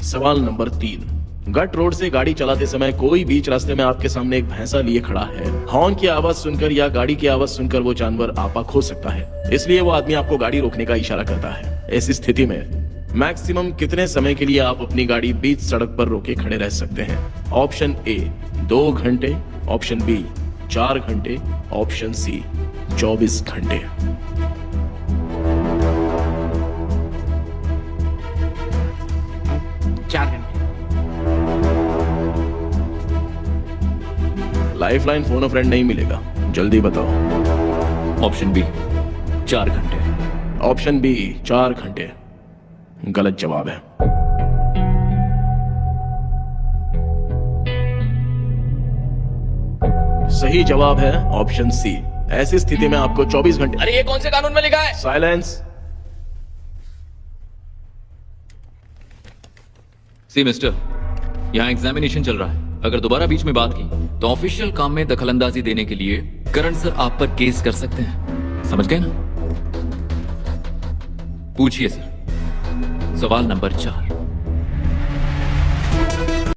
सवाल नंबर 3, गट रोड से गाड़ी चलाते समय कोई बीच रास्ते में आपके सामने एक भैंसा लिए खड़ा है। हॉर्न की आवाज सुनकर या गाड़ी की आवाज सुनकर वो जानवर आपा खो सकता है, इसलिए वो आदमी आपको गाड़ी रोकने का इशारा करता है। ऐसी स्थिति में मैक्सिमम कितने समय के लिए आप अपनी गाड़ी बीच सड़क पर रोके खड़े रह सकते हैं? ऑप्शन ए 2 घंटे, ऑप्शन बी 4 घंटे, ऑप्शन सी 24 घंटे। 4 घंटे। लाइफलाइन फोन अ फ्रेंड नहीं मिलेगा, जल्दी बताओ। ऑप्शन बी 4 घंटे। ऑप्शन बी 4 घंटे गलत जवाब है। सही जवाब है ऑप्शन सी। ऐसी स्थिति में आपको 24 घंटे। अरे ये कौन से कानून में लिखा है? साइलेंस। सी मिस्टर, यहाँ एग्जामिनेशन चल रहा है। अगर दोबारा बीच में बात की तो ऑफिशियल काम में दखलंदाजी देने के लिए करण सर आप पर केस कर सकते हैं। समझ गए ना? पूछिए सर। सवाल नंबर 4।